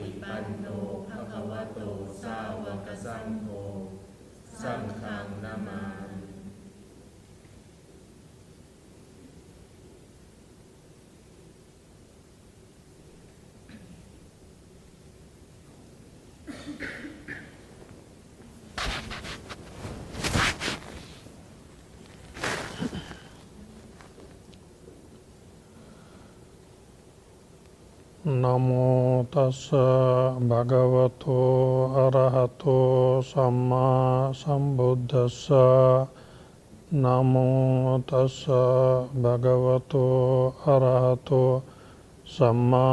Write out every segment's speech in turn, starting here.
ฏิปันโนภควโตสาวกสังโฆสังฆังนามามินะโมตัสสะภะคะวะโตอะระหะโตสัมมาสัมพุทธัสสะนะโมตัสสะภะคะวะโตอะระหะโตสัมมา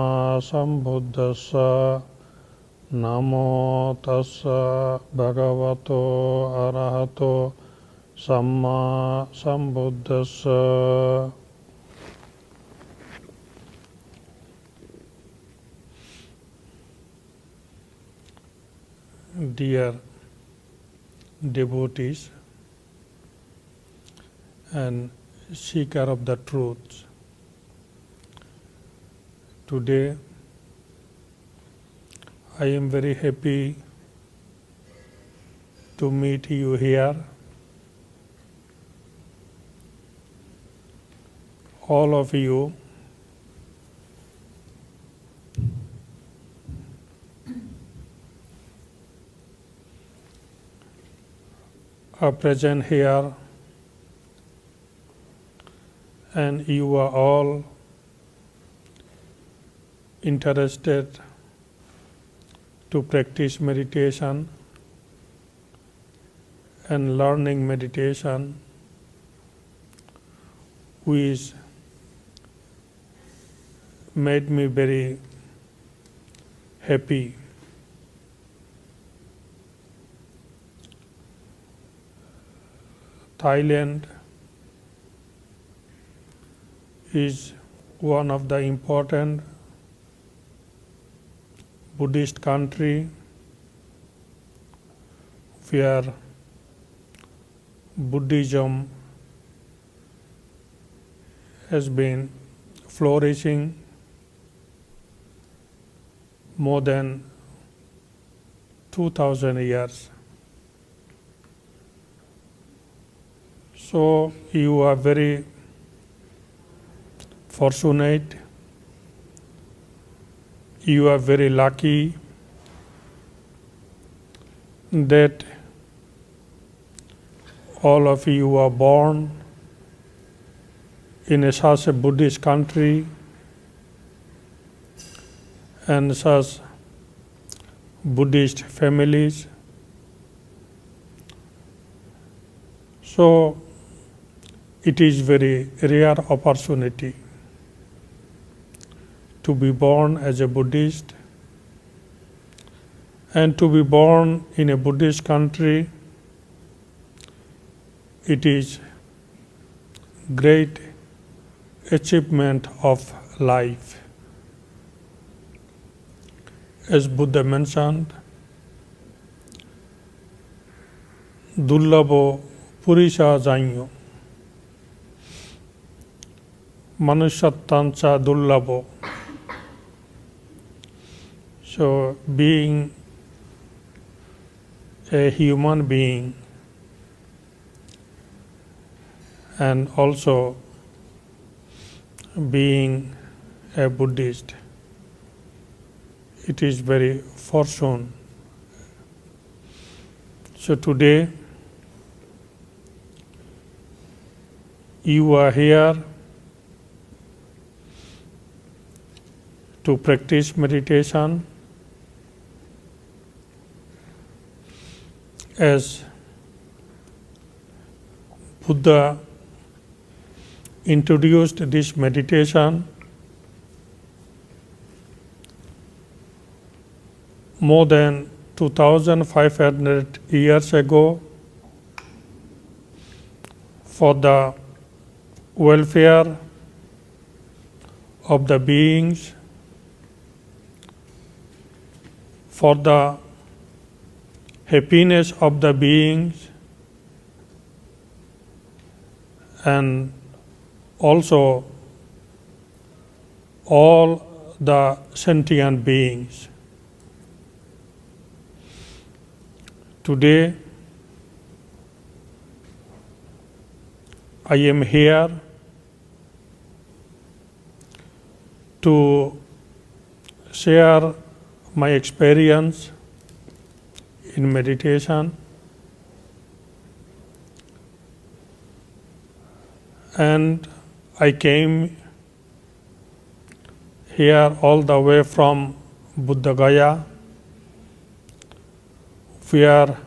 สัมพุทธัสสะนะโมตัสสะภะคะวะโตอะระหะโตสัมมาสัมพุทธัสสะDear devotees and seeker of the truth, today I am very happy to meet you here. All of you are present here, and you are all interested to practice meditation and learning meditation, which made me very happy. Thailand is one of the important Buddhist country where Buddhism has been flourishing more than 2000 years. So you are very fortunate, you are very lucky that all of you are born in such a Buddhist country and such Buddhist families. So it is very rare opportunity to be born as a Buddhist, and to be born in a Buddhist country. It is great achievement of life. As Buddha mentioned, Dullabho Purisha Janyo Manushattancha Dullabho. So being a human being and also being a Buddhist, it is very fortunate. So today you are here to practice meditation as Buddha introduced this meditation more than 2500 years ago for the welfare of the beings, for the happiness of the beings, and also all the sentient beings. Today I am here to share my experience in meditation and I came here all the way from Buddha Gaya, where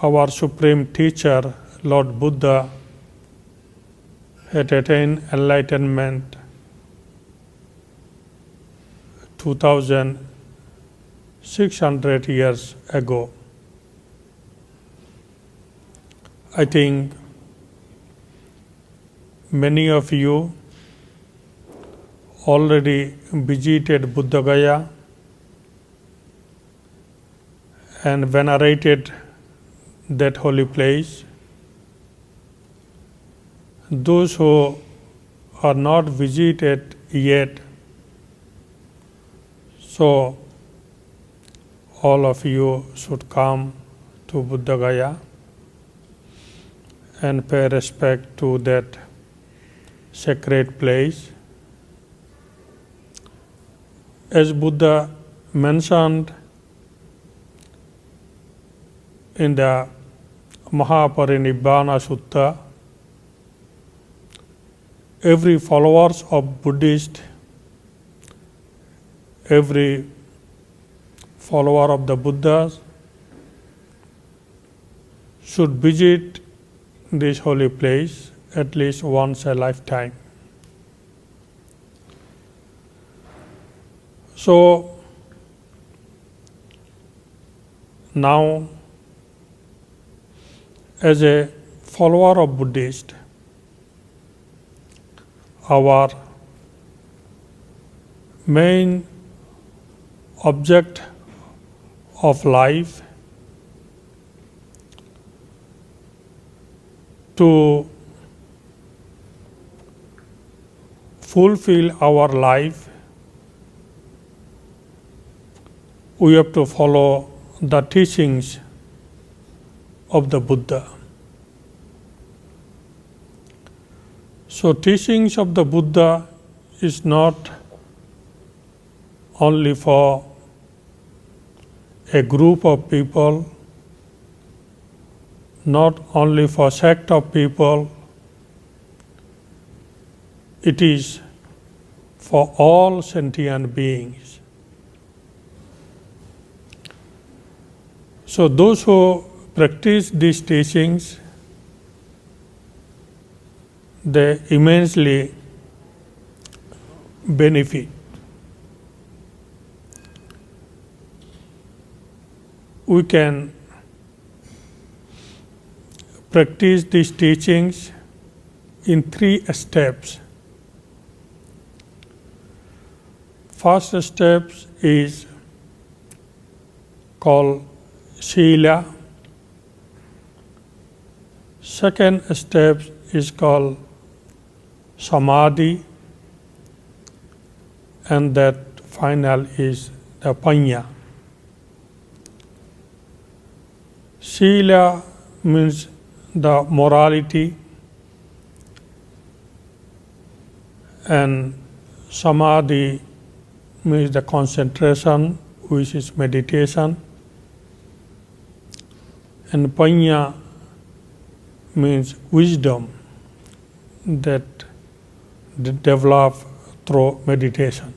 our Supreme Teacher, Lord Buddha, had attained enlightenment 2600 years ago. I think many of you already visited Buddha Gaya and venerated that holy place. Those who are not visited yet, so all of you should come to Buddha Gaya and pay respect to that sacred place. As Buddha mentioned in the Mahaparinibbana Sutta, every followers of Buddhist, every follower of the Buddha should visit this holy place at least once a lifetime. So now, as a follower of Buddhist, our main object of life to fulfill our life, we have to follow the teachings of the Buddha. So teachings of the Buddha is not only for a group of people, not only for sect of people, it is for all sentient beings. So those who practice these teachings, they immensely benefit. We can practice these teachings in 3 steps. First step is called Sila. Second step is called Samadhi, and that final is the Panya. Sila means the morality, and Samadhi means the concentration, which is meditation, and Panya means wisdom that develop through meditation.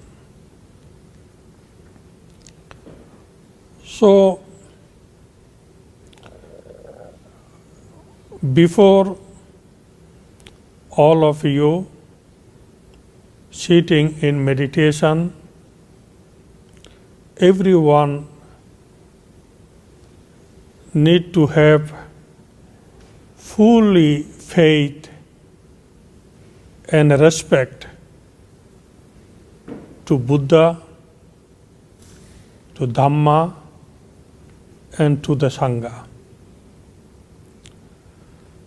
So before all of you sitting in meditation, everyone need to have fully faith and respect to Buddha, to Dhamma, and to the Sangha.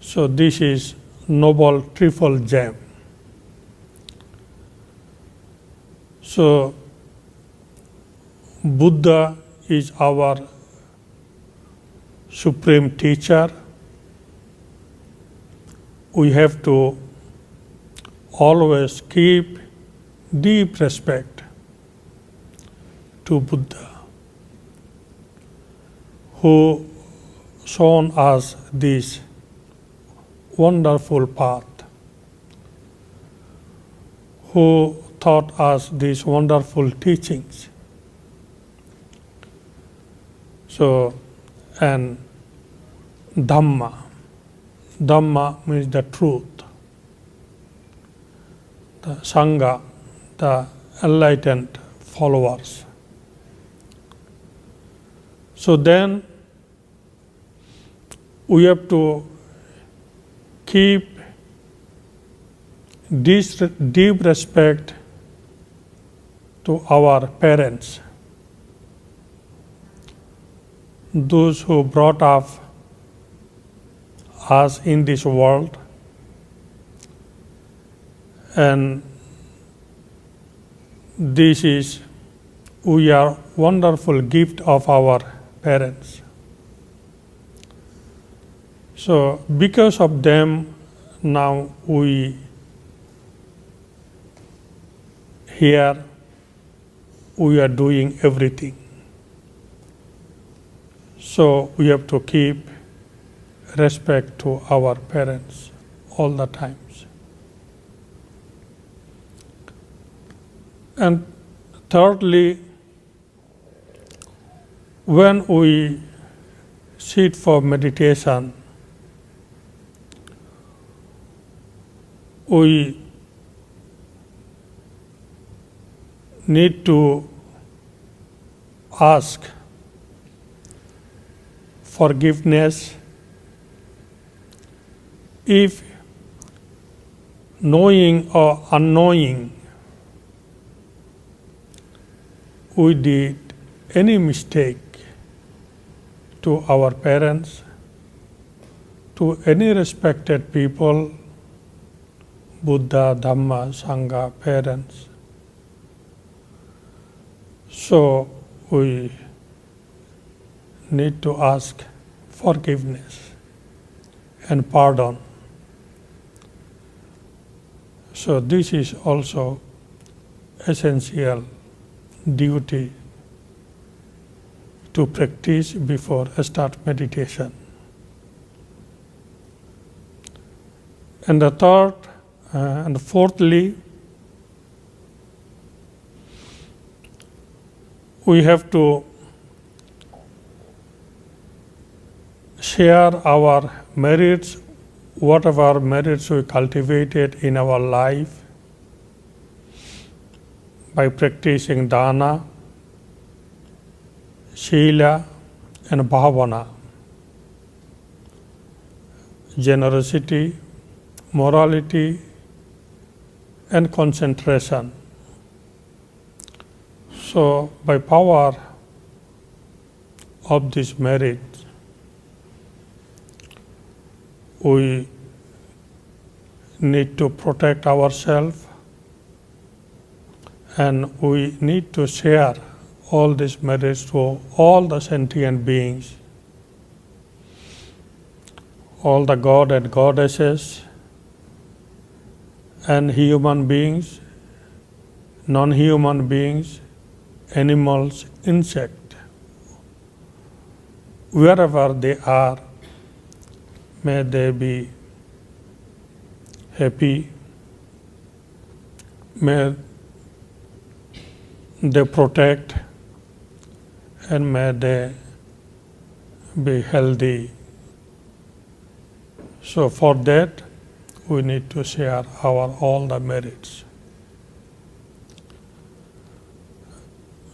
So this is noble triple gem. So Buddha is our supreme teacher, we have to always keep deep respect to Buddha, who shown us this wonderful path, who taught us these wonderful teachings. So, and Dhamma. Dhamma means the truth. The Sangha, the enlightened followers. So then we have to keep this deep respect to our parents, those who brought up us in this world, and this is, we are wonderful gift of our parents. So because of them, now we here we are doing everything. So we have to keep respect to our parents all the times. And thirdly, when we sit for meditation, we need to ask forgiveness if knowing or unknowing we did any mistake to our parents, to any respected people, Buddha, Dhamma, Sangha, parents. So we need to ask forgiveness and pardon. So this is also essential duty to practice before start meditation. And the third and fourthly, we have to share our merits, whatever merits we cultivated in our life by practicing dana, sila, and bhavana, generosity, morality, and concentration. So by power of this merit, we need to protect ourselves, and we need to share all these merits to all the sentient beings, all the god and goddesses, and human beings, non-human beings, animals, insects, wherever they are, may they be happy, may they protect, and may they be healthy. So for that, we need to share all the merits.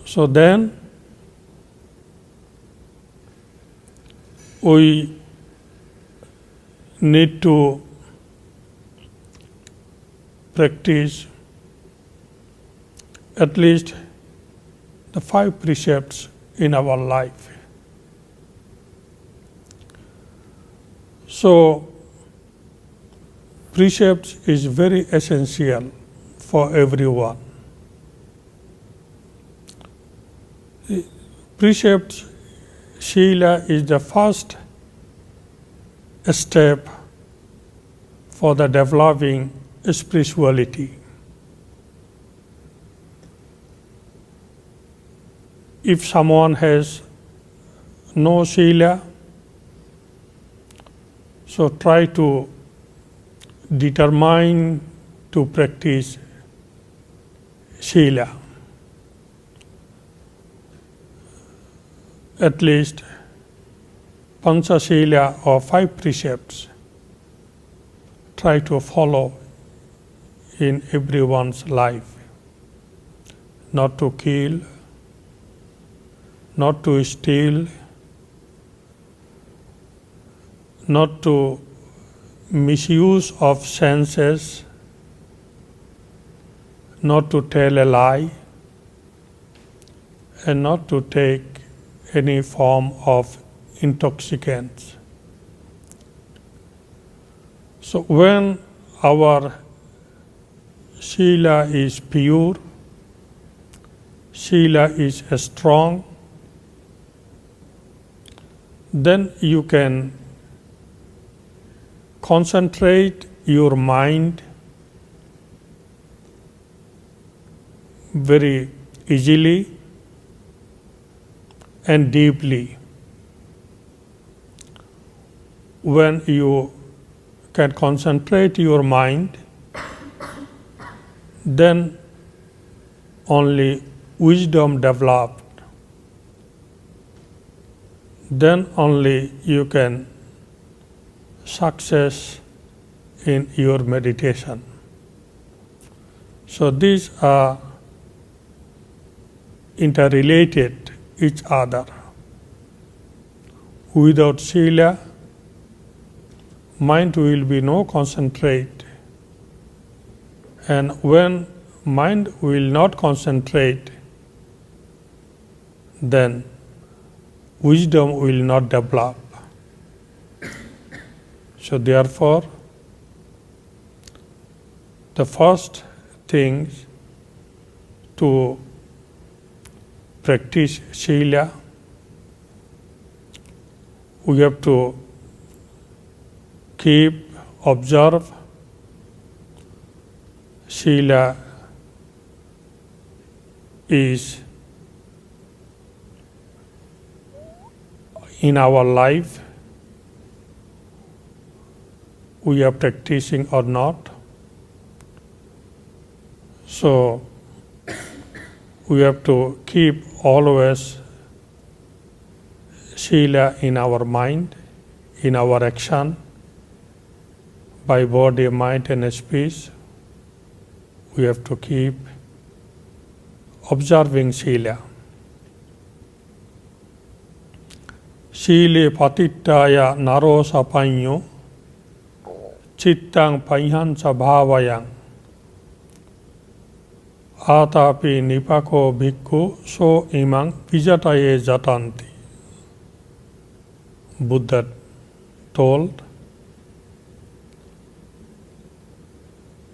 So then, we need to practice at least the 5 precepts in our life. So, precepts is very essential for everyone. precept Sila is the first step for the developing spirituality. If someone has no Sila, so try to determine to practice Sila. At least Pancha Sila or 5 precepts try to follow in everyone's life. Not to kill, not to steal, not to misuse of senses, not to tell a lie, and not to take any form of intoxicants. So when our Sila is pure, Sila is strong, then you can concentrate your mind very easily and deeply. When you can concentrate your mind, then only wisdom developed. Then only you can success in your meditation. So these are interrelated each other. Without Sila, mind will be no concentrate, and when mind will not concentrate, then wisdom will not develop. So therefore, the first thing to practice Sila, we have to observe Sila is in our life, we are practicing or not. So we have to keep always Sila in our mind, in our action, by body, mind and speech. We have to keep observing Sila. Sile patittaya naro sapanyo chittang paihansa bhavayang atapi nipako bhikkhu so imang vijataye jatanti. Buddha told,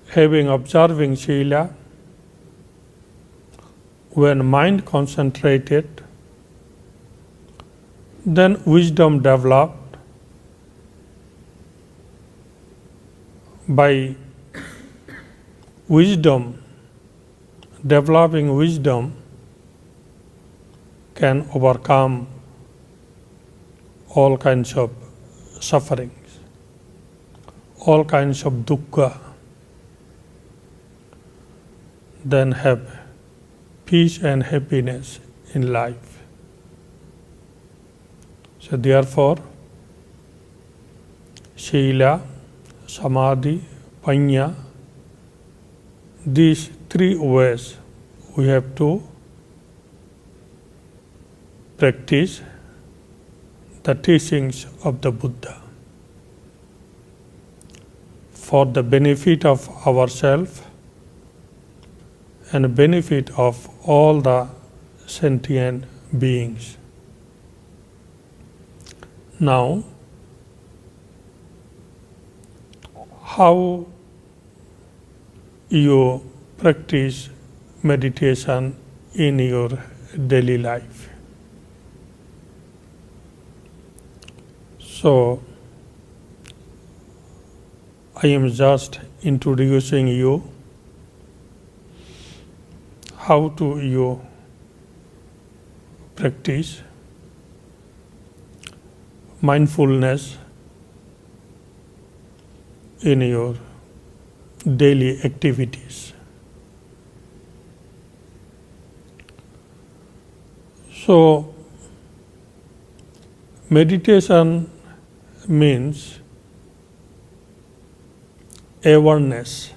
having observing Sila, when mind concentrated, then wisdom developed. By wisdom, developing wisdom can overcome all kinds of sufferings, all kinds of dukkha, then have peace and happiness in life. So therefore, Sila, Samadhi, Panya, these 3 ways we have to practice the teachings of the Buddha for the benefit of ourselves and benefit of all the sentient beings. Now, how you practice meditation in your daily life? So I am just introducing you how to you practice mindfulness in your daily activities. So meditation means awareness.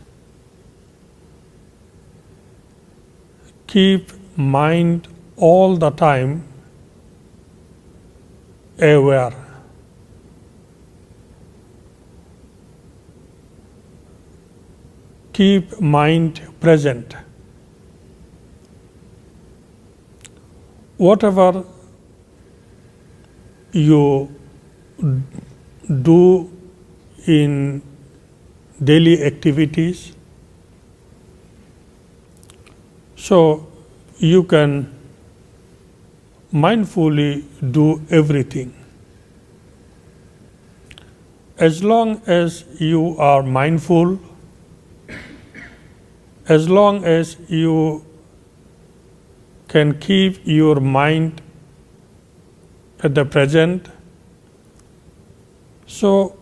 Keep mind all the time aware. Keep mind present. Whatever you do in daily activities, so you can mindfully do everything. As long as you are mindful, as long as you can keep your mind at the present, so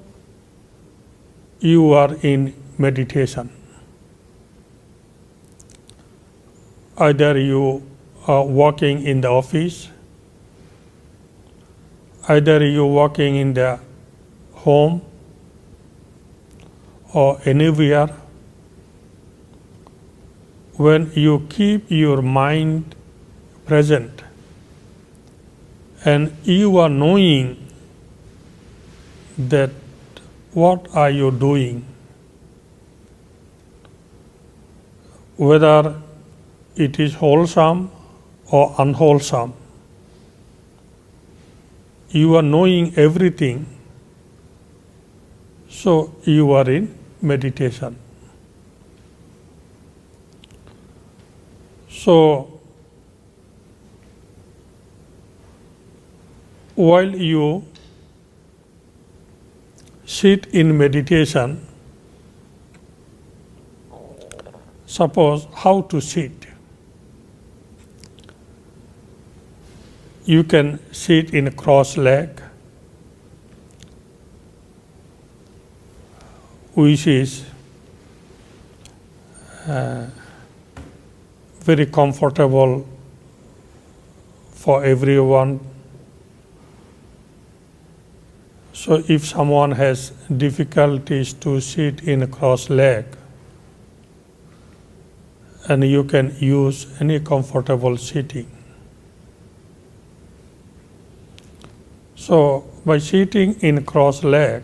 you are in meditation. Either you are walking in the office, either you walking in the home or anywhere, when you keep your mind present and you are knowing that what are you doing, whether it is wholesome or unwholesome, you are knowing everything, so you are in meditation. So while you sit in meditation, suppose how to sit. You can sit in cross leg, which is very comfortable for everyone. So if someone has difficulties to sit in cross leg, and you can use any comfortable sitting. So by sitting in cross leg,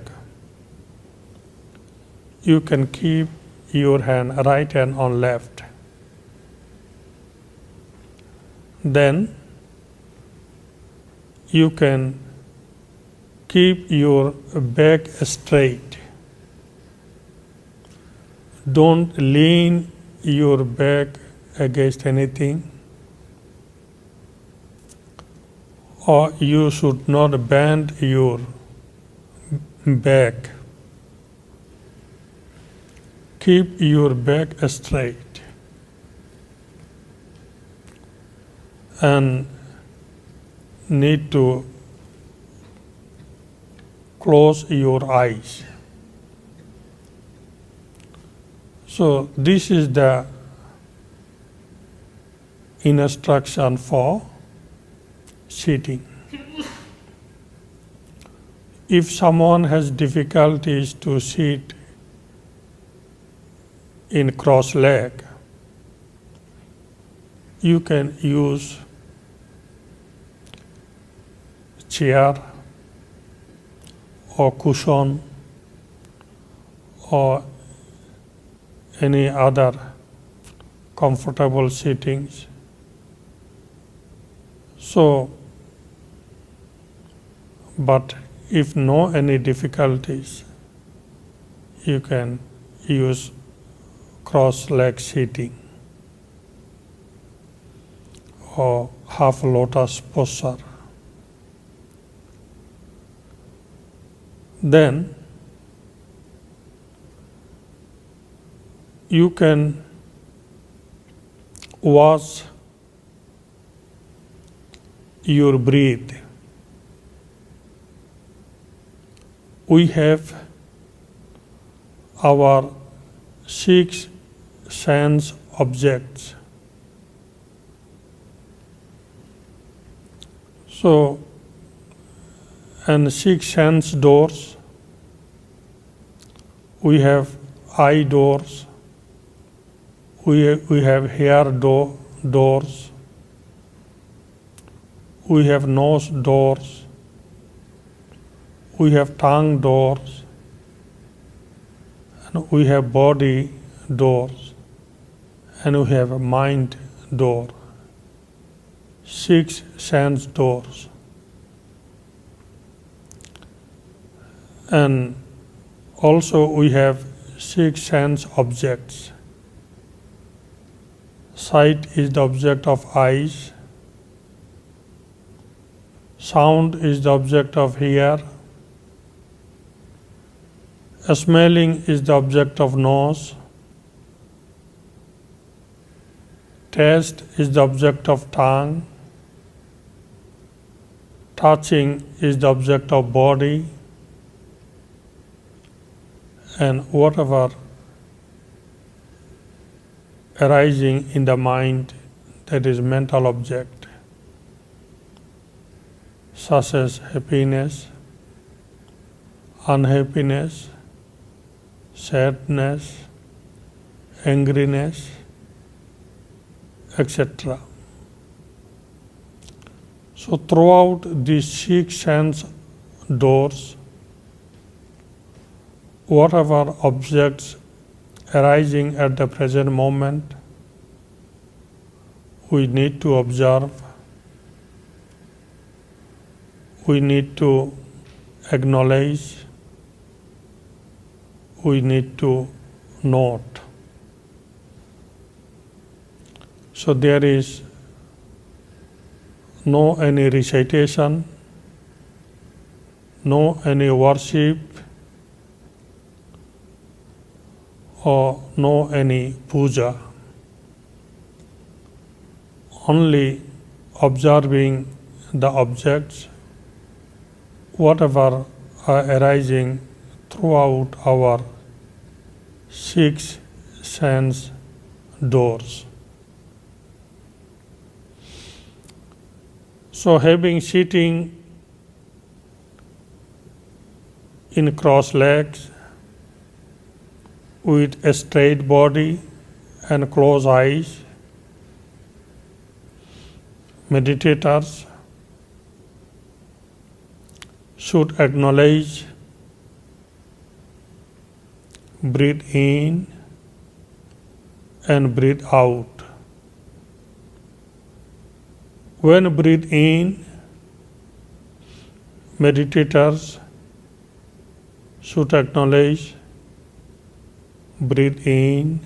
you can keep your right hand on left. Then you can keep your back straight. Don't lean your back against anything, or you should not bend your back. Keep your back straight and need to close your eyes. So this is the instruction for sitting. If someone has difficulties to sit in cross leg, you can use chair or cushion or any other comfortable sittings. So, but if no any difficulties, you can use cross leg sitting or half lotus posture. then you can watch your breath. We have our 6 sense objects. So, and 6 sense doors. We have eye doors. We have hair doors. We have nose doors. We have tongue doors. And we have body doors. And we have a mind door. 6 sense doors. And also we have 6 sense objects. Sight is the object of eyes. Sound is the object of ear. Smelling is the object of nose. Taste is the object of tongue. Touching is the object of body. And whatever arising in the mind, that is mental object, such as happiness, unhappiness, sadness, angriness, etc. So throughout these 6 sense doors, whatever objects arising at the present moment, we need to observe, we need to acknowledge, we need to note. So there is no any recitation, no any worship, or no any puja. Only observing the objects, whatever are arising throughout our 6 sense doors. So having sitting in cross legs with a straight body and closed eyes, meditators should acknowledge, breathe in and breathe out. When breathe in, meditators should acknowledge, breathe in.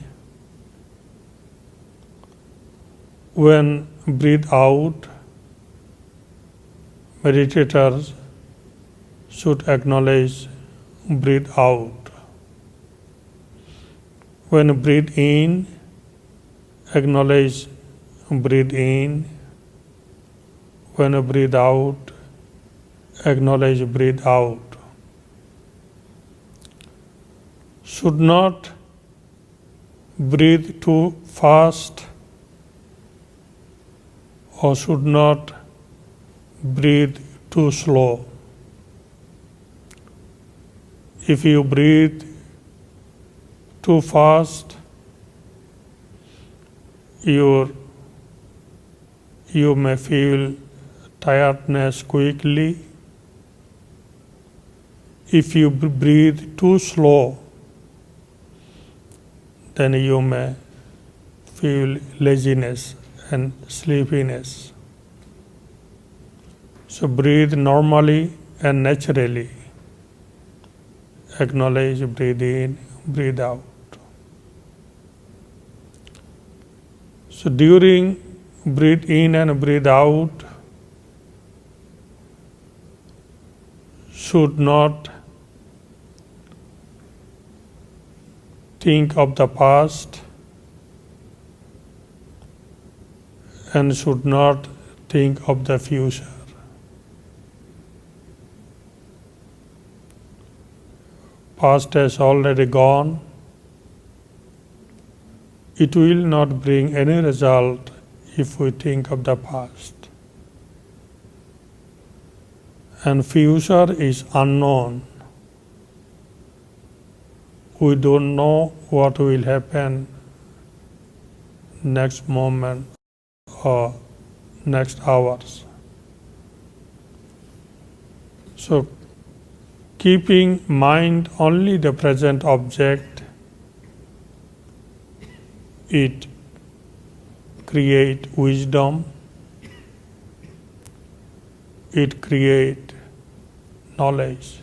When breathe out, meditators should acknowledge, breathe out. When breathe in, acknowledge, breathe in. When breathe out, acknowledge, breathe out. Should not breathe too fast or should not breathe too slow. If you breathe too fast, you may feel tiredness quickly. If you breathe too slow, then you may feel laziness and sleepiness. So breathe normally and naturally. Acknowledge, breathe in, breathe out. So during breathe in and breathe out, should not think of the past and should not think of the future. Past has already gone. It will not bring any result if we think of the past. And future is unknown. We don't know what will happen next moment or next hours. So, keeping mind only the present object, it creates wisdom, it creates knowledge.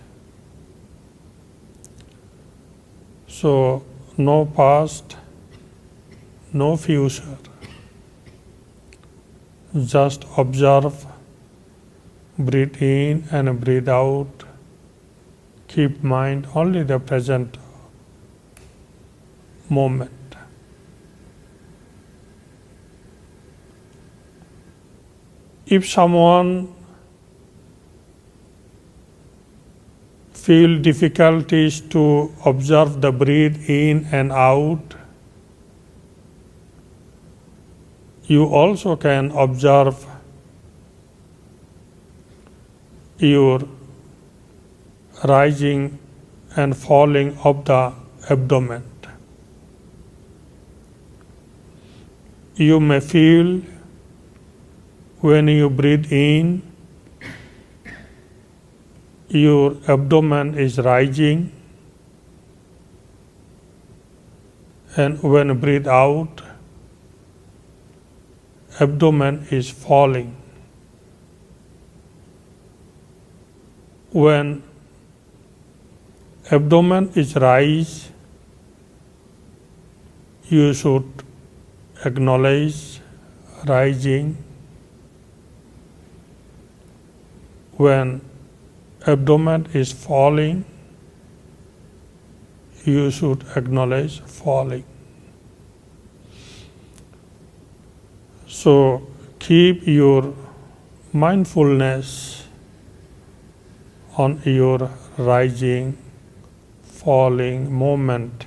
So, no past, no future. Just observe, breathe in and breathe out. Keep mind only the present moment. If someone feel difficulties to observe the breath in and out, you also can observe your rising and falling of the abdomen. You may feel when you breathe in, your abdomen is rising, and when you breathe out, abdomen is falling. When abdomen is rise, you should acknowledge rising. When abdomen is falling, you should acknowledge falling. So keep your mindfulness on your rising, falling movement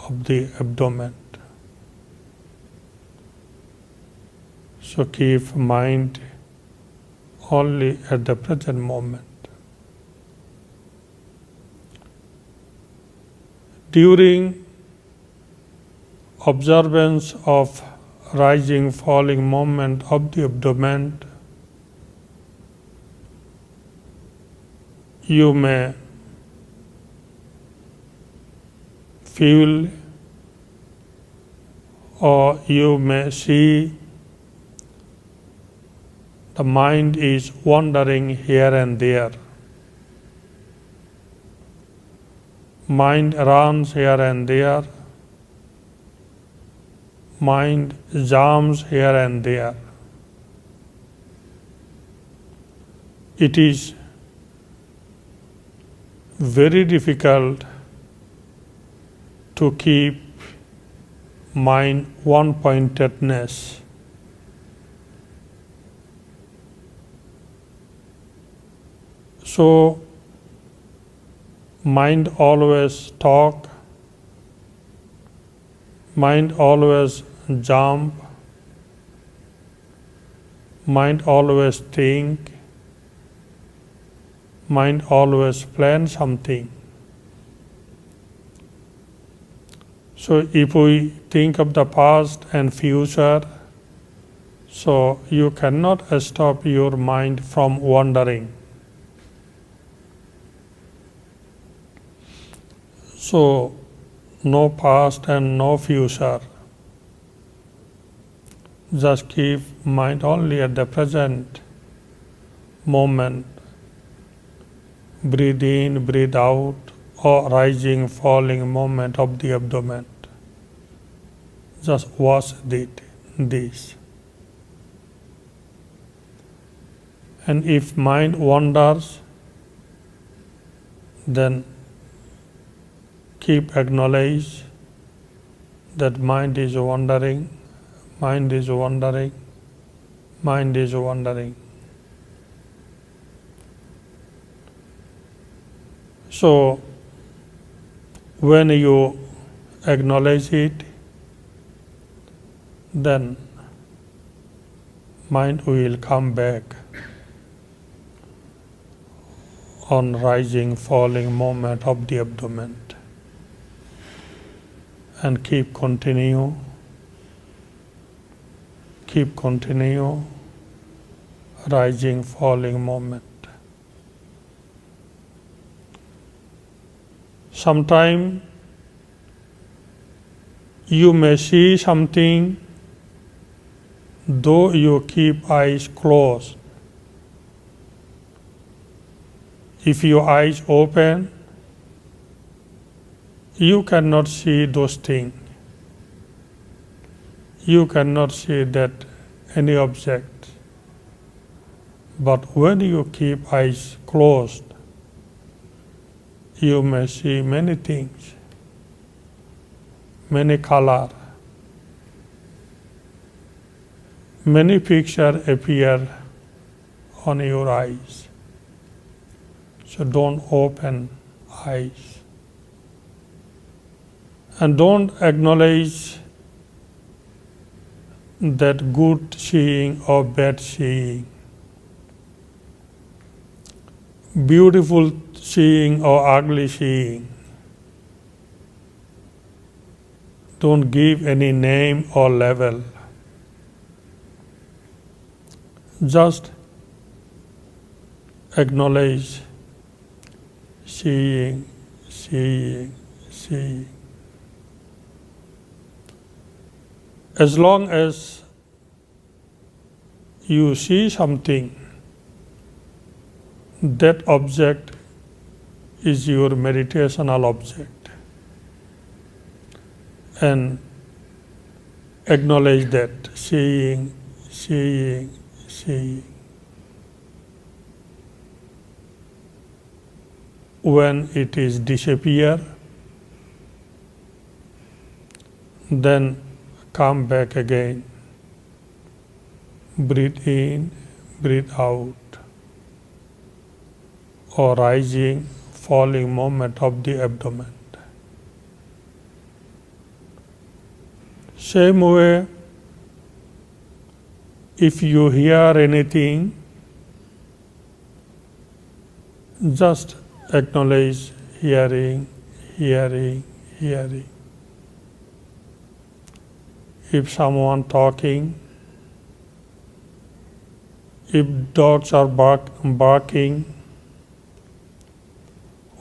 of the abdomen. So keep mind only at the present moment. During observance of rising, falling movement of the abdomen, you may feel or you may see the mind is wandering here and there. Mind runs here and there. Mind jumps here and there. It is very difficult to keep mind one-pointedness. So, mind always talk, mind always jump, mind always think, mind always plan something. So if we think of the past and future, so you cannot stop your mind from wandering. So, no past and no future. Just keep mind only at the present moment. Breathe in, breathe out, or rising, falling movement of the abdomen. Just watch this. And if mind wanders, then keep acknowledge that mind is wandering, mind is wandering, mind is wandering. So when you acknowledge it, then mind will come back on rising, falling movement of the abdomen and keep continue rising, falling movement. Sometime you may see something though you keep eyes closed. If your eyes open, you cannot see those things. You cannot see that any object. But when you keep eyes closed, you may see many things, many color, many pictures appear on your eyes. So don't open eyes. And don't acknowledge that good seeing or bad seeing, beautiful seeing or ugly seeing. Don't give any name or level. Just acknowledge seeing, seeing, seeing. As long as you see something, that object is your meditational object. And acknowledge that seeing, seeing, seeing. When it is disappear, then come back again. Breathe in, breathe out. Or rising, falling movement of the abdomen. Same way, if you hear anything, just acknowledge hearing, hearing, hearing. If someone talking, if dogs are barking,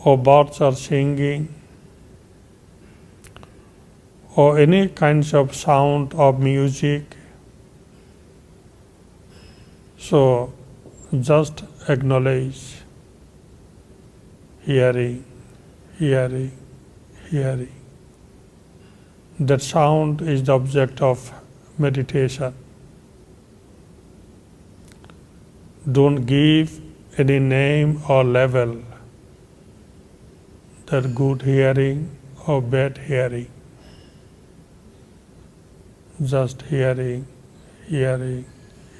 or birds are singing, or any kinds of sound of music, so just acknowledge hearing, hearing, hearing. That sound is the object of meditation. Don't give any name or level, that good hearing or bad hearing. Just hearing, hearing,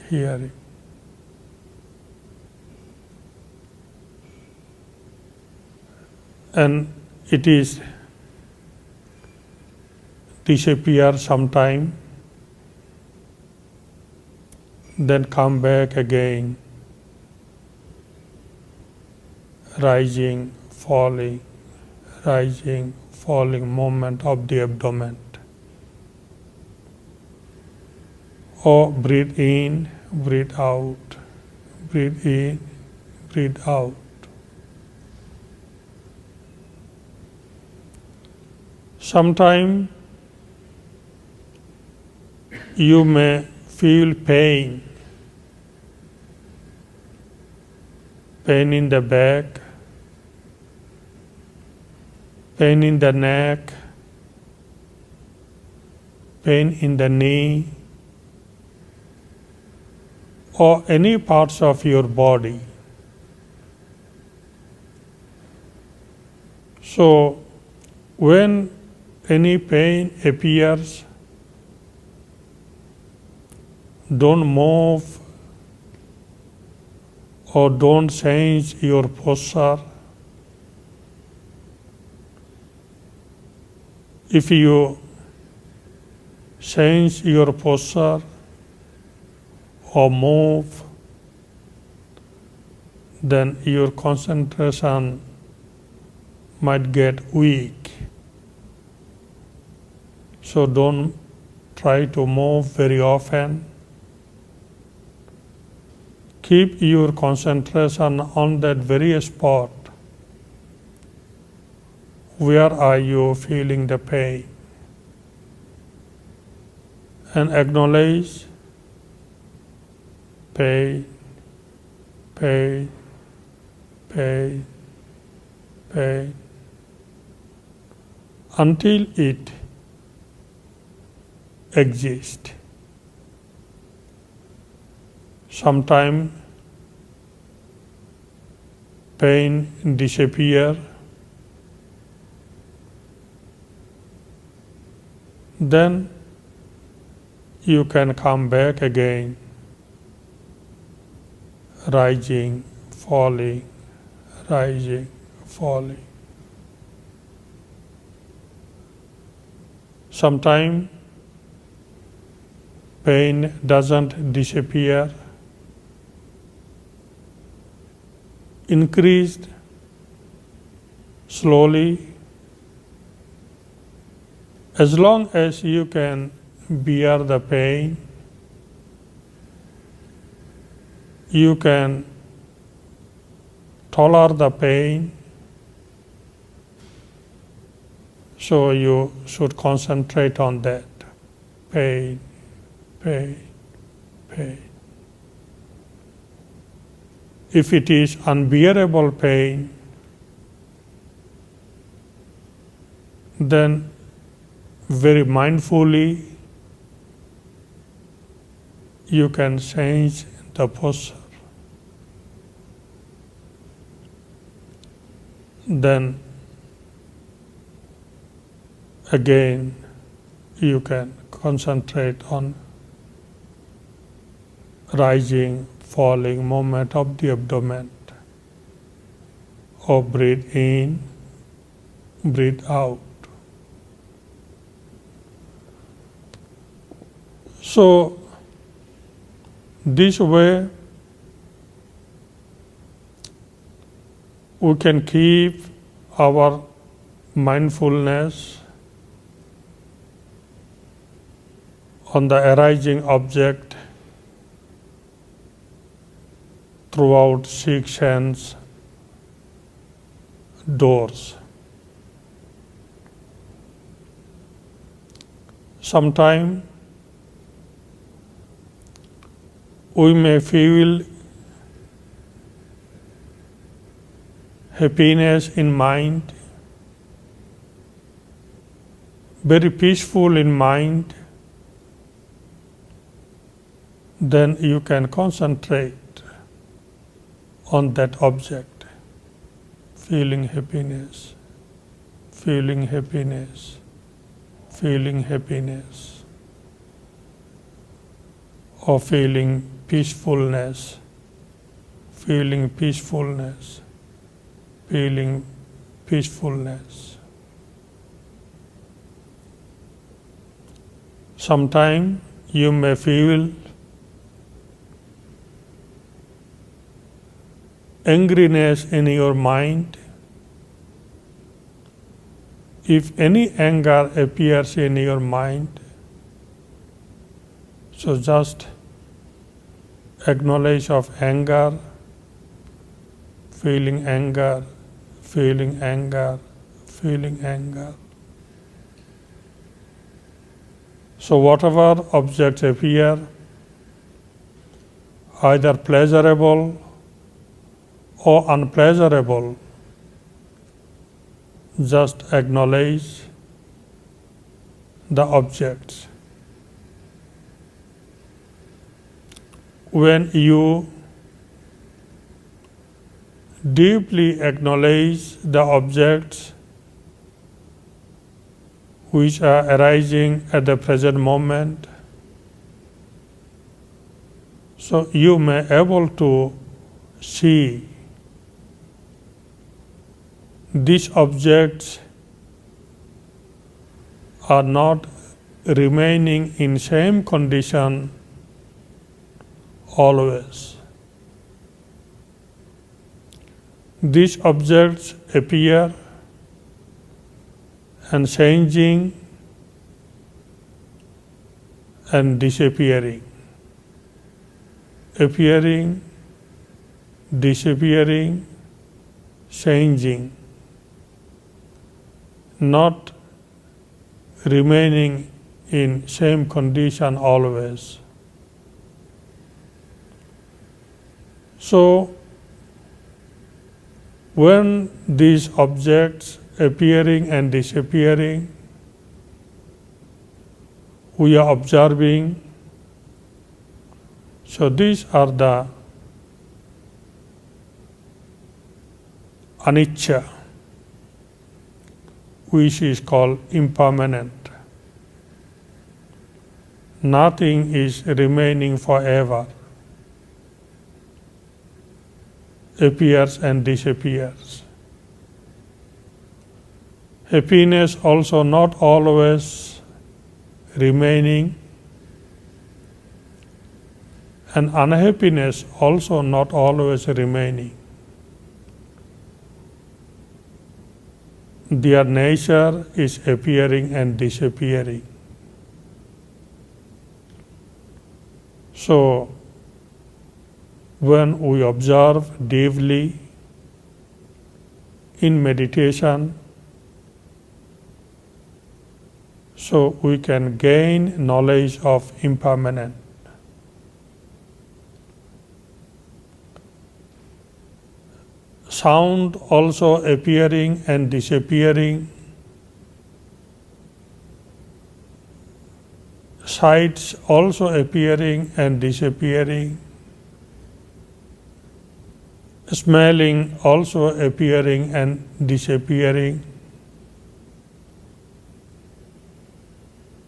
hearing. And it is disappear sometime, then come back again, rising, falling, movement of the abdomen. Or breathe in, breathe out, breathe in, breathe out. Sometimes you may feel pain in the back, pain in the neck, pain in the knee, or any parts of your body. So When any pain appears, don't move or don't change your posture. If you change your posture or move, then your concentration might get weak. So don't try to move very often. Keep your concentration on that very spot. Where are you feeling the pain? And acknowledge pain, pain, pain, pain, until it exists. Sometimes pain disappears, then you can come back again, rising, falling, rising, falling. Sometimes pain doesn't disappear, increased slowly. As long as you can bear the pain, you can tolerate the pain, so you should concentrate on that. Pain, pain, pain. If it is unbearable pain, then very mindfully you can change the posture. Then again you can concentrate on rising, falling movement of the abdomen, or breathe in, breathe out. So this way we can keep our mindfulness on the arising object throughout 6 sense doors. Sometimes we may feel happiness in mind, very peaceful in mind. Then you can concentrate on that object, feeling happiness, feeling happiness, feeling happiness, or feeling peacefulness, feeling peacefulness, feeling peacefulness. Sometimes you may feel angriness in your mind. If any anger appears in your mind, so just acknowledge of anger, feeling anger, feeling anger, feeling anger. So whatever objects appear, either pleasurable or unpleasurable, just acknowledge the objects. When you deeply acknowledge the objects, which are arising at the present moment. So you may able to see these objects are not remaining in same condition always. These objects appear and changing and disappearing, appearing, disappearing, changing, not remaining in same condition always. So when these objects appearing and disappearing, we are observing. So these are the anicca, which is called impermanent. Nothing is remaining forever, appears and disappears. Happiness also not always remaining, and unhappiness also not always remaining. Their nature is appearing and disappearing. So when we observe deeply in meditation, so we can gain knowledge of impermanent. Sound also appearing and disappearing. Sights also appearing and disappearing. Smelling also appearing and disappearing.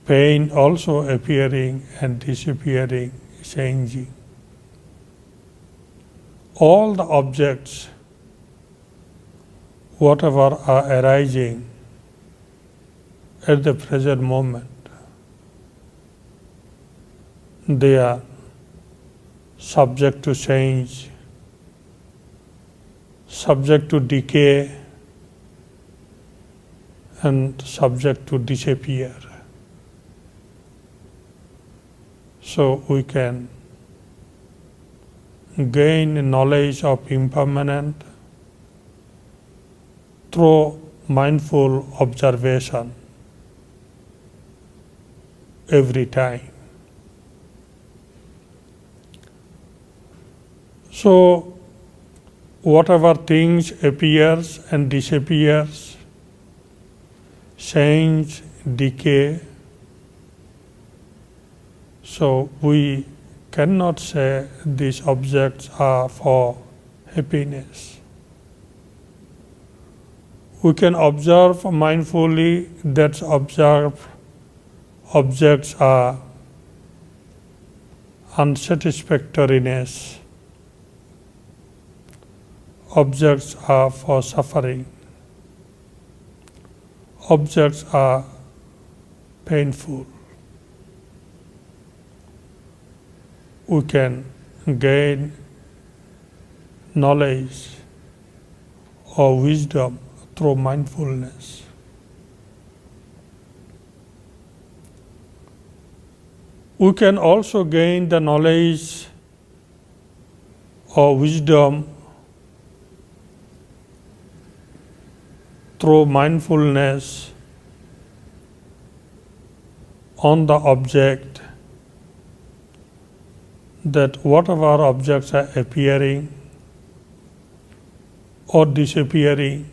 Pain also appearing and disappearing, changing. All the objects, whatever are arising at the present moment, they are subject to change, subject to decay, and subject to disappear. So we can gain knowledge of impermanent through mindful observation every time. So whatever things appears and disappears, change, decay, so we cannot say these objects are for happiness. We can observe mindfully that objects are unsatisfactoriness, objects are for suffering, objects are painful. We can gain knowledge or wisdom through mindfulness. We can also gain the knowledge or wisdom through mindfulness on the object, that whatever objects are appearing or disappearing,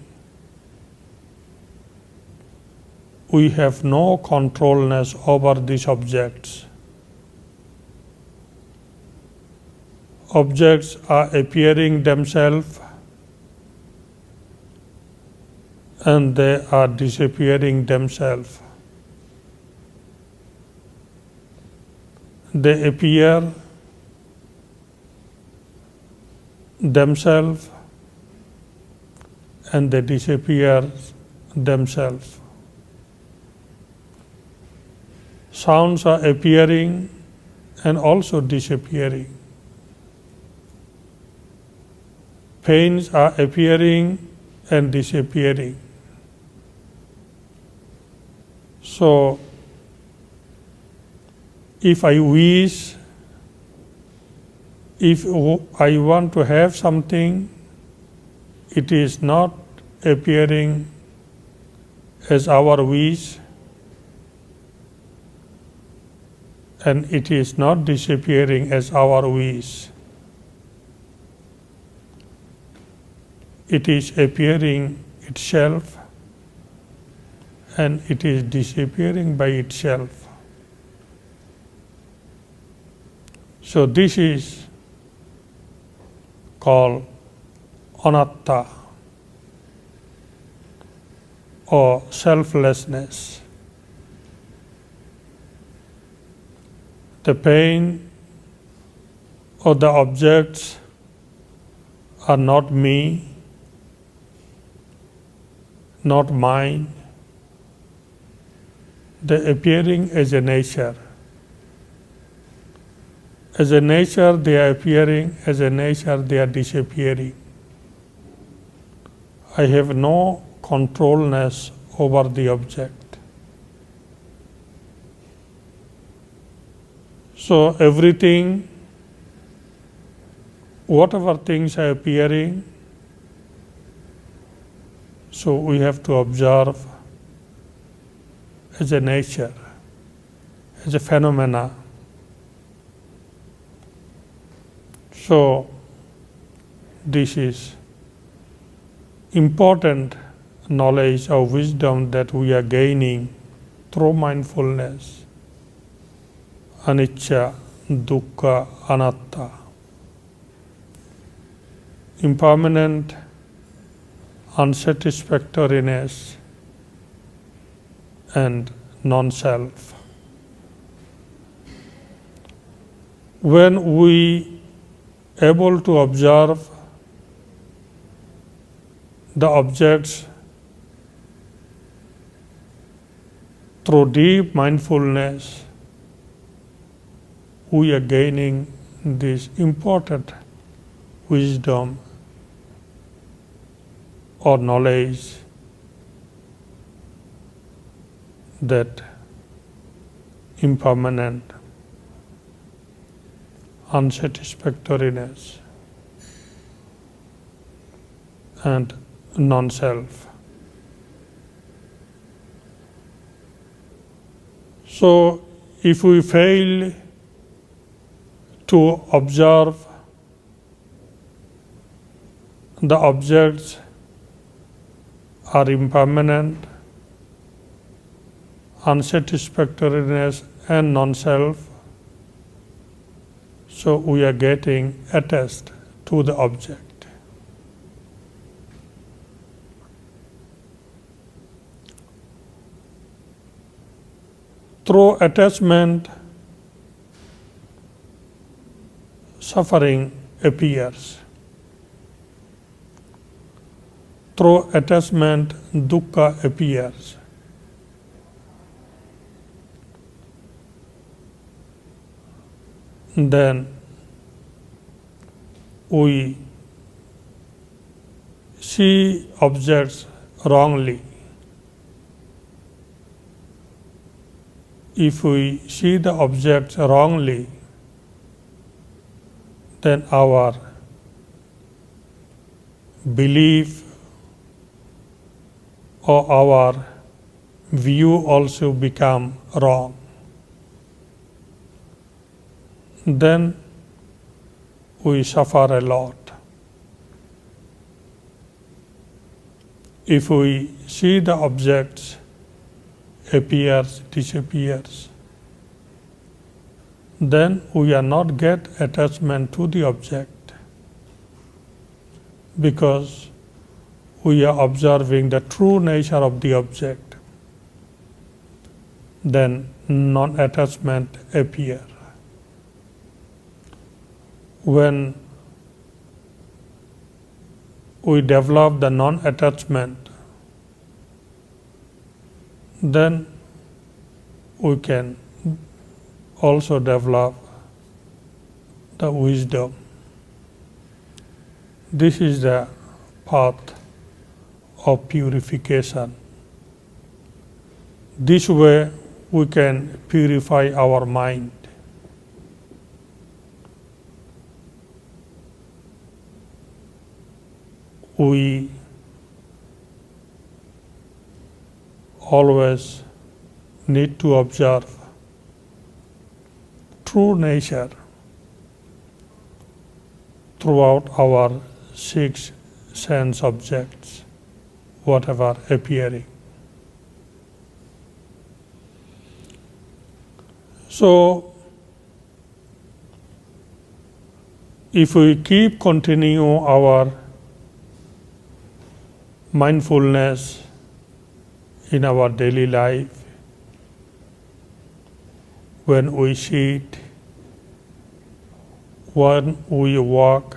we have no controlness over these objects. Objects are appearing themselves and they are disappearing themselves. they appear themselves and they disappear themselves. Sounds are appearing and also disappearing. Pains are appearing and disappearing. So, if I wish, if I want to have something, it is not appearing as our wish, and it is not disappearing as our wish. It is appearing itself and it is disappearing by itself. So this is called anatta or selflessness. The pain or the objects are not me, not mine. They are appearing as a nature. As a nature they are appearing, as a nature they are disappearing. I have no controlness over the object. So everything, whatever things are appearing, so we have to observe as a nature, as a phenomena. So this is important knowledge or wisdom that we are gaining through mindfulness. Anicca, dukkha, anatta. Impermanent, unsatisfactoriness, and non-self. When we able to observe the objects through deep mindfulness, we are gaining this important wisdom or knowledge that impermanent, unsatisfactoriness, and non-self. So, if we fail to observe the objects are impermanent, unsatisfactoriness and non-self, so we are getting attached to the object. Through attachment, suffering appears. Through attachment, dukkha appears. Then we see objects wrongly. If we see the objects wrongly, then our belief or our view also become wrong. Then we suffer a lot. If we see the objects appears, disappears, then we are not get attachment to the object, because we are observing the true nature of the object. Then non-attachment appear. when we develop the non-attachment, then we can also develop the wisdom. This is the path of purification. This way we can purify our mind. We always need to observe true nature throughout our 6 sense objects, whatever appearing. So, if we keep continuing our mindfulness in our daily life, when we sit, when we walk,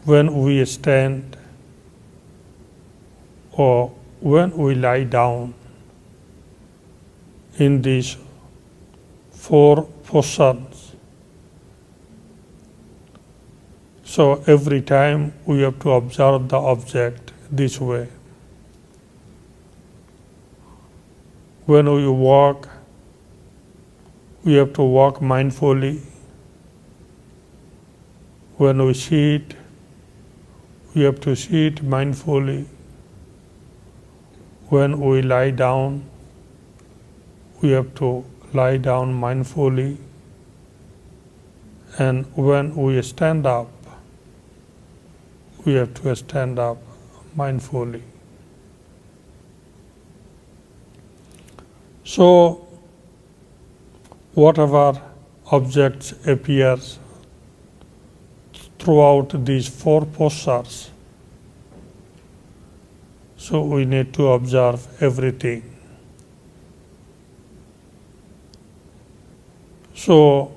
when we stand, or when we lie down, in these 4 postures. So every time we have to observe the object this way. When we walk, we have to walk mindfully. When we sit, we have to sit mindfully. When we lie down, we have to lie down mindfully. And when we stand up, we have to stand up mindfully. So, whatever objects appears throughout these 4 postures, so we need to observe everything. So,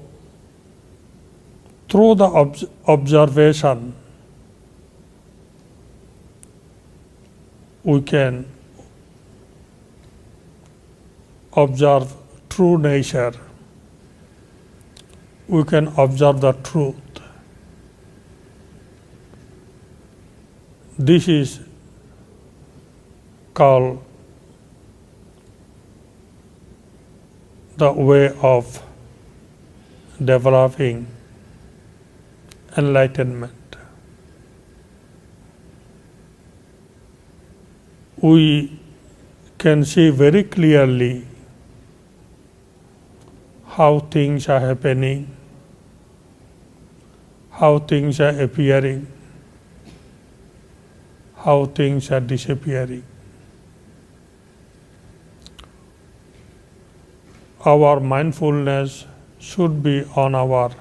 through the observation, we can observe true nature. We can observe the truth. This is called the way of developing enlightenment. We can see very clearly how things are happening, how things are appearing, how things are disappearing. Our mindfulness should be on our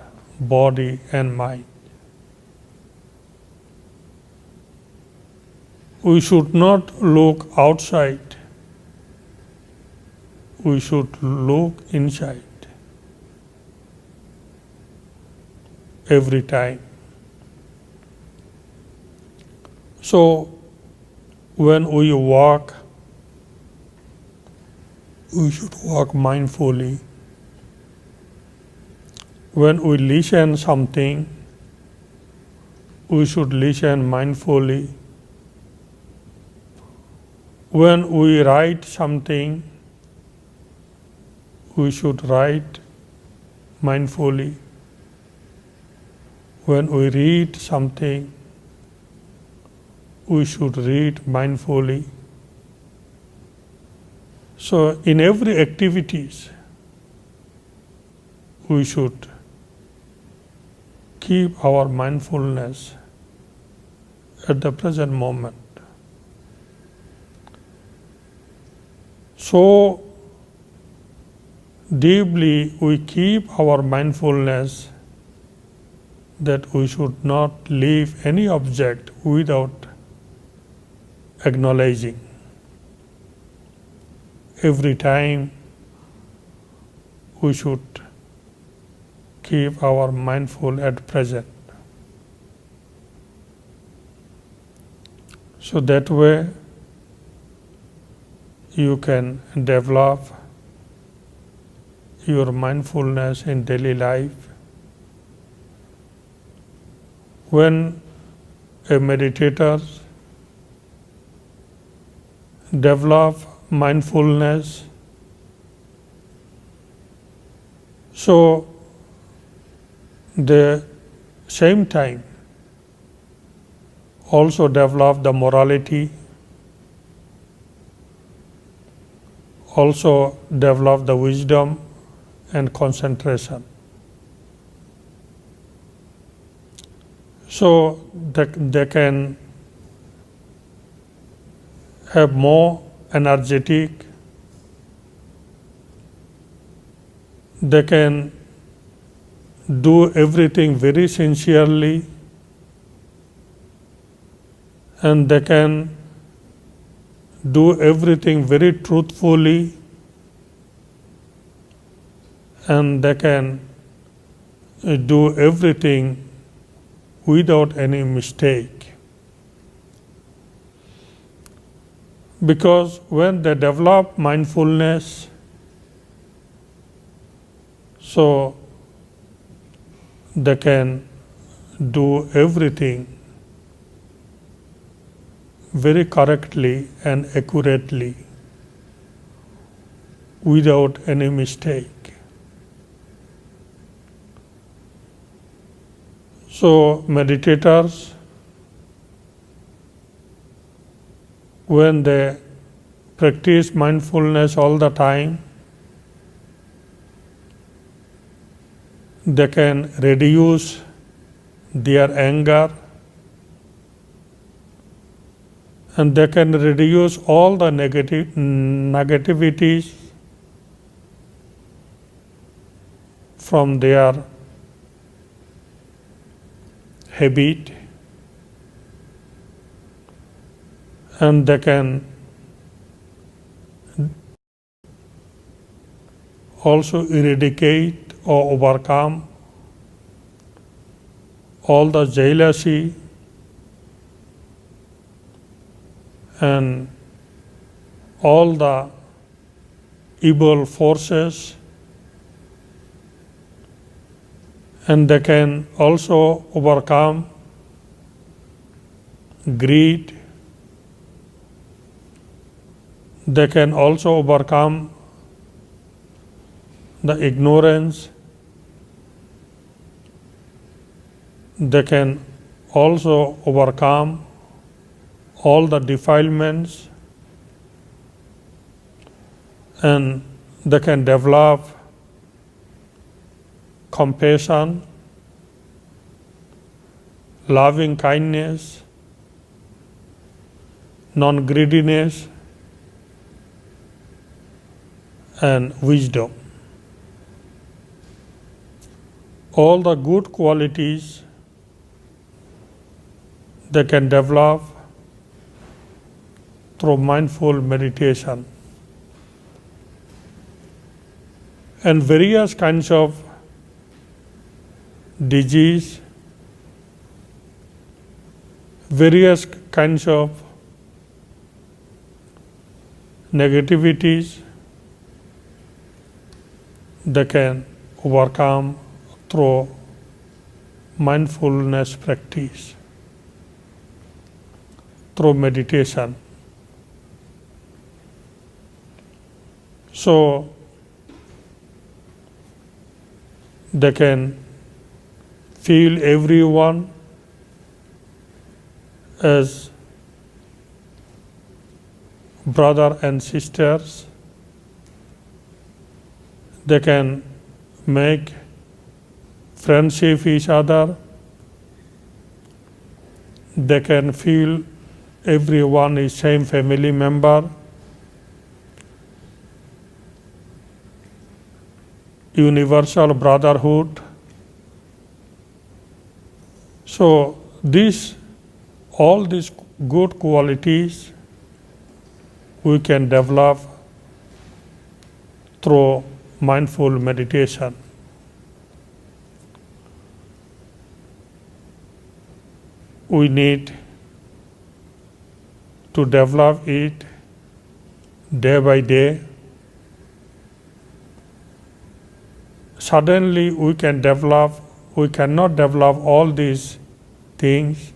body and mind. We should not look outside. We should look inside every time. So, when we walk, we should walk mindfully. When we listen something, we should listen mindfully. When we write something, we should write mindfully. When we read something, we should read mindfully. So in every activities, we should keep our mindfulness at the present moment. So deeply we keep our mindfulness that we should not leave any object without acknowledging. Every time we should keep our mindful at present. So that way you can develop your mindfulness in daily life. When a meditator develop mindfulness, so the same time also develop the morality, also develop the wisdom and concentration. So they can have more energetic, they can do everything very sincerely, and they can do everything very truthfully, and they can do everything without any mistake. Because when they develop mindfulness, so they can do everything very correctly and accurately without any mistake. So meditators, when they practice mindfulness all the time, they can reduce their anger, and they can reduce all the negativities from their habit, and they can also eradicate or overcome all the jealousy and all the evil forces, and they can also overcome greed. They can also overcome the ignorance. They can also overcome all the defilements, and they can develop compassion, loving kindness, non-greediness, and wisdom. All the good qualities they can develop through mindful meditation. And various kinds of disease, various kinds of negativities, they can overcome through mindfulness practice, through meditation. So they can feel everyone as brother and sisters. They can make friendship with each other. They can feel everyone is same family member. Universal brotherhood. So all these good qualities we can develop through mindful meditation. we need to develop it day by day. Suddenly we cannot develop all these things.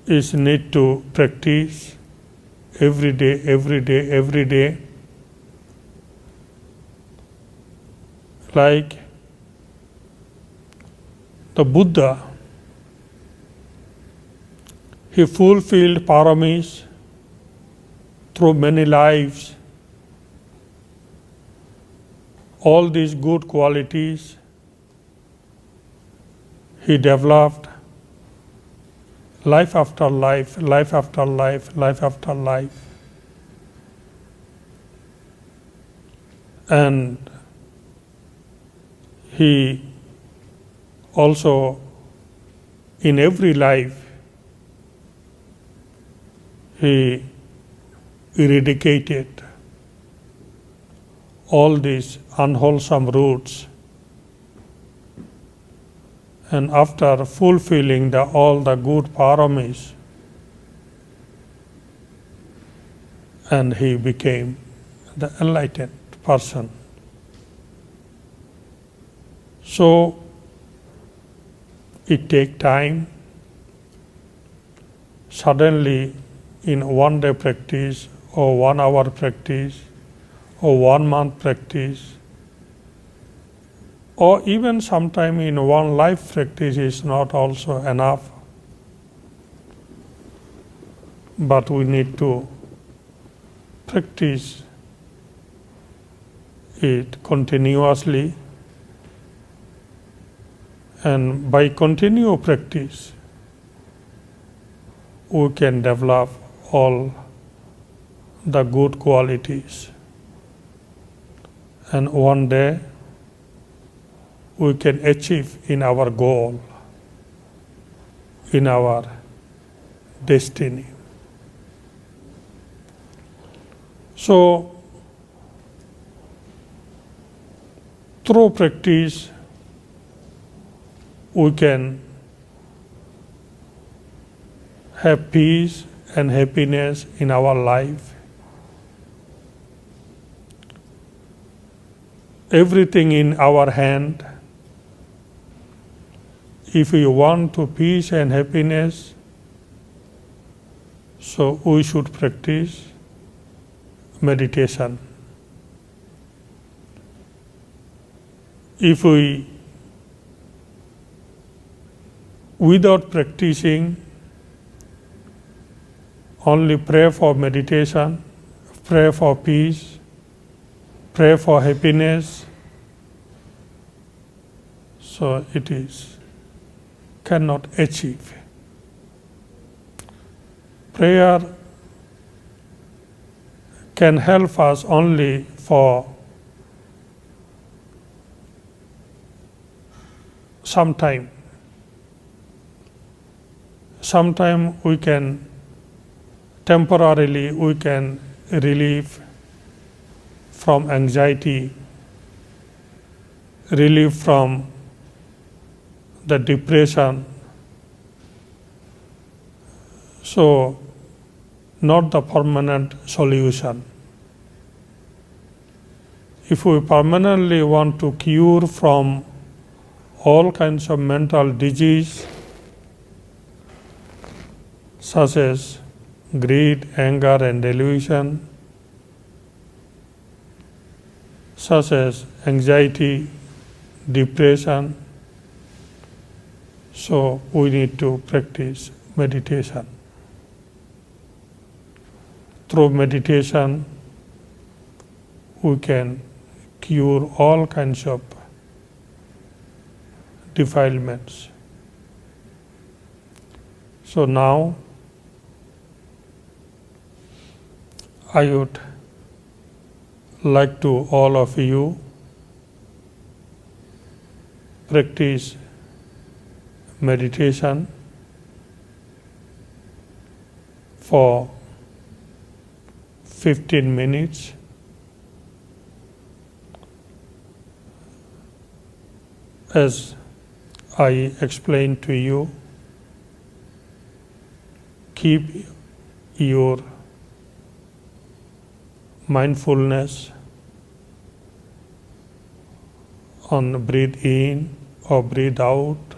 Is need to practice every day. Like the Buddha, he fulfilled paramis through many lives. All these good qualities he developed life after life. And he also, in every life, he eradicated all these unwholesome roots. And after fulfilling all the good paramis, and he became the enlightened person. So it takes time. Suddenly, in 1 day practice, or 1 hour practice, or 1 month practice, or even sometime in 1 life practice is not also enough. But we need to practice it continuously, and by continual practice we can develop all the good qualities, and one day we can achieve in our goal, in our destiny. So, through practice, we can have peace and happiness in our life. Everything in our hand. If we want to peace and happiness, so we should practice meditation. If we, without practicing, only pray for meditation, pray for peace, pray for happiness, so it is cannot achieve. Prayer can help us only for some time. Sometime we can temporarily relieve from anxiety, relief from the depression. So, not the permanent solution. If we permanently want to cure from all kinds of mental disease, such as greed, anger and delusion, such as anxiety, depression, so we need to practice meditation. Through meditation, we can cure all kinds of defilements. So now, I would like to all of you practice meditation for 15 minutes. As I explained to you, keep your mindfulness on breathe in or breathe out,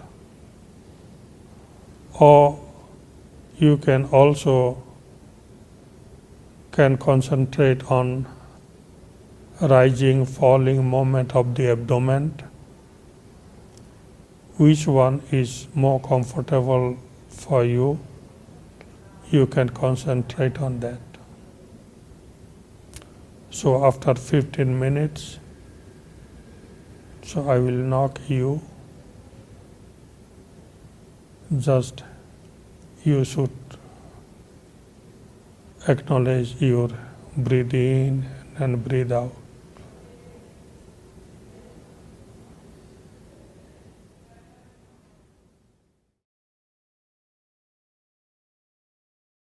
or you can also concentrate on rising, falling movement of the abdomen. Which one is more comfortable for you, you can concentrate on that. So after 15 minutes, so I will knock you. Just you should acknowledge your breathe in and breathe out.